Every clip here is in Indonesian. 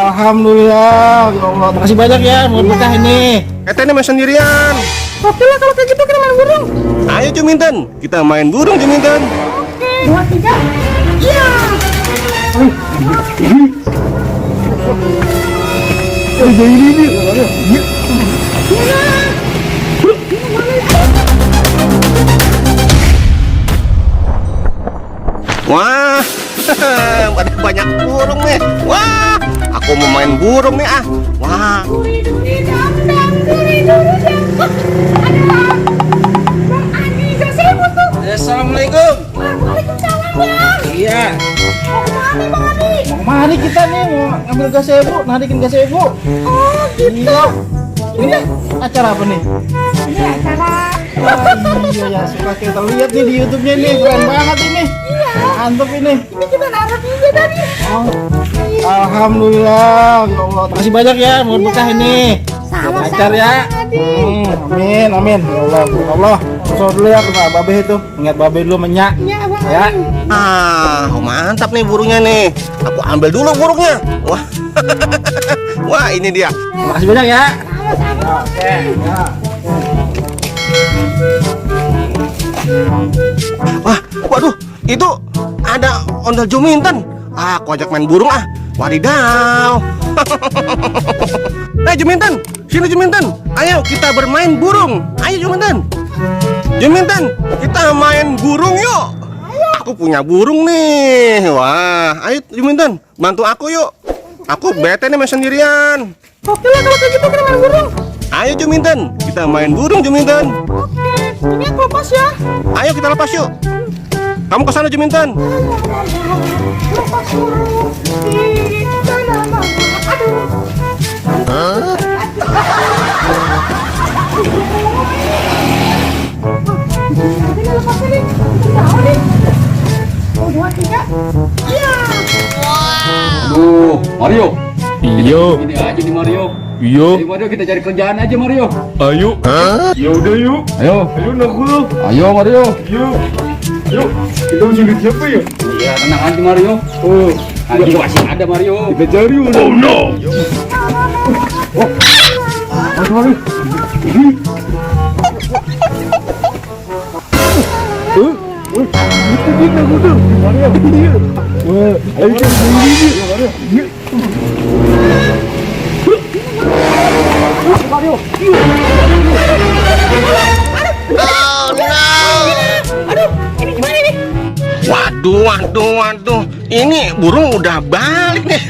Alhamdulillah, ya Allah. Makasih banyak ya, mau berkah ini. Ini main sendirian. Oke lah kalau kayak gitu kita main burung. Ayo Juminten, kita main burung Juminten. Oke. 2, 3. Iya. Wah, ada banyak burung nih. Wah, aku mau main burung nih ah. Wah. Duri dam dam, duri duri dam. Ada Bang Andi Gasebo tuh. Assalamualaikum. Waalaikumsalam Bang. Iya. Mau kemana Bang Andi? Mau kemari kita nih mau ngambil gazebo, narikin gazebo. Oh gitu. Ini acara apa nih? Ini acara. Iya ya, suka kita lihat nih di YouTube-nya nih, keren banget ini. Iya. Mantep ini. Ini kita naruh juga tadi. Oh. Alhamdulillah, ya Allah. Makasih banyak ya, mau berkah ini. Sama-sama, Lancar ya. Bang Andi. Amin, amin. Ya Allah, ya Allah. Berdoa dulu ya ke Babe itu. Ingat Babe dulu menyak. Iya Bang Ya. Andi. Ah, mantap nih burungnya nih. Aku ambil dulu burungnya. Wah. Wah, ini dia. Makasih banyak ya. Sama-sama. Oke, ya. Wah, waduh, itu ada ondel Juminten. Ah, aku ajak main burung ah. Wadidaw. Juminten, sini Juminten. Ayo kita bermain burung. Ayo Juminten. Juminten, kita main burung yuk. Aku punya burung nih. Wah, ayo Juminten, bantu aku yuk. Aku bete nih main sendirian. Oke lah kalau kayak gitu kita main burung. Ayo Juminten, kita main burung Juminten. Oke. Ini aku lepas ya. Ayo kita lepas yuk. Kamu ke sana Juminten. Lepas burung di dalam. Aduh. Ini lepasnya nih. Tahu nih. 2, 3. Iya. Aduh, Mario. Iya, Ini aja nih Mario. iya, Ayo Mario, kita cari kerjaan aja Mario. ayo. Ya udah yuk, Ayo, ayo nakul. ayo Mario. Yuk, yuk. Kita mesti lihat siapa ya? Iya, tenang aja Mario. Oh, Ayo masih ada Mario. kita cari udah. Oh no. Mario. Itu dia nakul. Mario. Iya. Wah, ayo kita sendiri nih. Mario. Iya. Mario. Aduh, ini gimana nih? Waduh, waduh, waduh. Ini burung udah balik nih.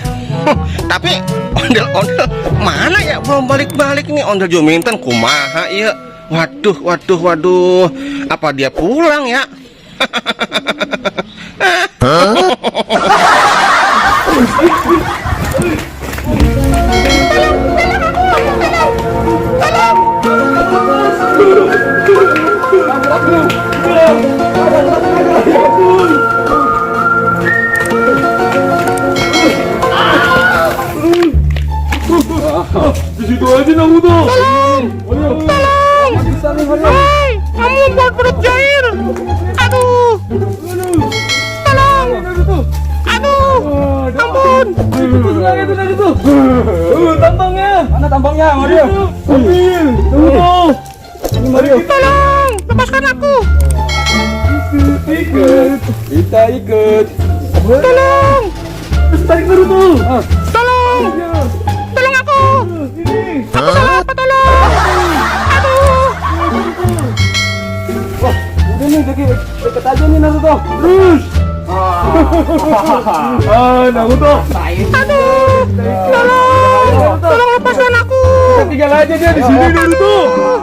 Tapi ondel-ondel mana ya belum balik-balik nih ondel Juminten kumaha ya. Waduh, waduh, waduh. Apa dia pulang ya? Di situ aja Naruto. Hai, kamu membuat perut Jair. Aduh. Tolong. Aduh. Ampun. Tampangnya. Mana tampangnya Mario? Ambil. Naruto. Ini Mario. Tolong, lepaskan aku. Ikut. Kita ikut. Tolong. Terus tarik Naruto. Tolong. Tolong aku. Ini. Aku salah apa tolong? Aduh. Wah, udah nih deket aja nih Naruto. Terus. Naruto. Aduh. Tolong. Tolong lepaskan aku. Kita tinggal aja dia di sini Naruto.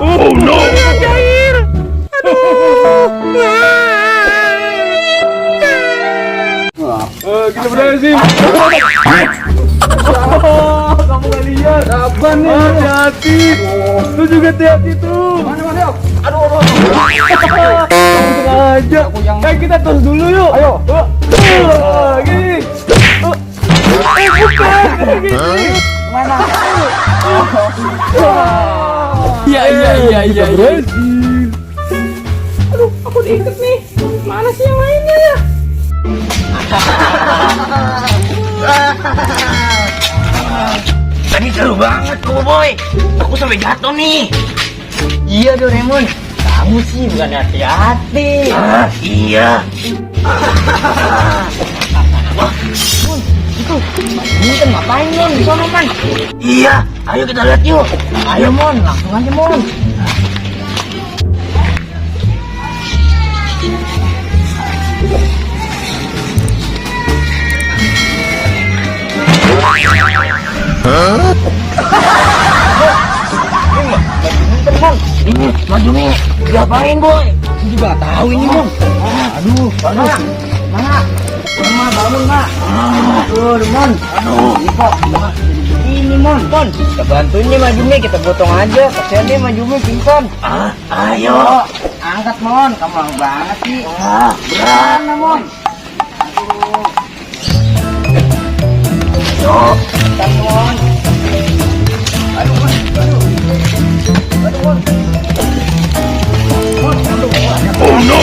Oh no. Iya, Jair. Aduh. Kita berhasil. Kamu gak lihat? Apa nih? Hati-hati. Lu juga hati-hati tuh. Mana Mario? Kamu sengaja. Kita terus dulu yuk. Ayo. Gini. Bukan. Gini. Mana? Iya. Berhasil. Aduh, aku diikat nih. Mana sih yang lainnya ya? Ini seru banget kok boy. Aku sampai jatuh nih. Iya Doraemon. Kamu sih bukan hati-hati. Iya. Wah, Mon, itu ini kan ngapain Mon di sana kan? Iya, ayo kita lihat yuk. Ayo Mon, langsung aja Mon. Ini maju nih, diapain boy? Aku juga tahu ini Mon. Aduh, mana? Bangun mak. Aduh, Mon. Aduh, ini Mon. Kita bantuin nih Majumi, kita potong aja. Kasihan deh Majumi pingsan. Ayo. Angkat Mon, kamu lama banget sih. Berat Mon. Ayo, angkat Mon. Aduh Mon. Oh no.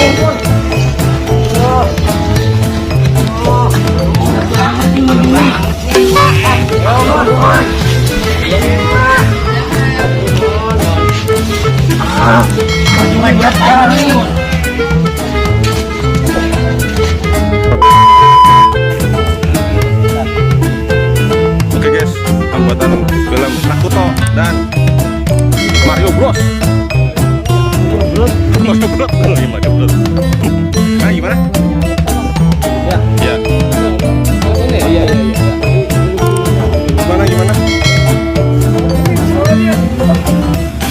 Oke guys, pembuatan film Naruto dan Mario Bros. Mario Bros. Nah, gimana? Ya. Ini iya. Gimana?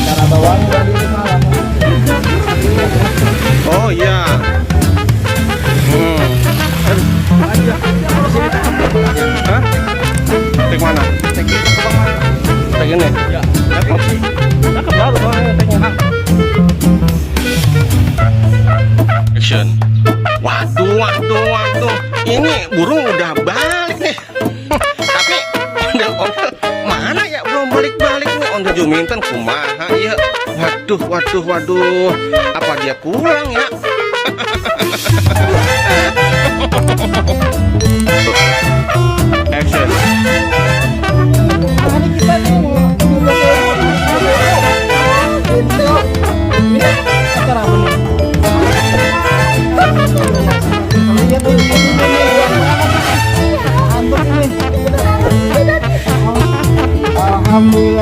Cara bawahnya tadi itu salah. Oh iya. Hah? Tek mana? Tek ini. Ya. Cakep baru teknya. Action. Waduh. Ini burung udah balik nih. Tapi ondel mana ya belum balik nih. Ondel Juminten kumaha ya. Waduh. Apa dia pulang ya? Action. Alhamdulillah.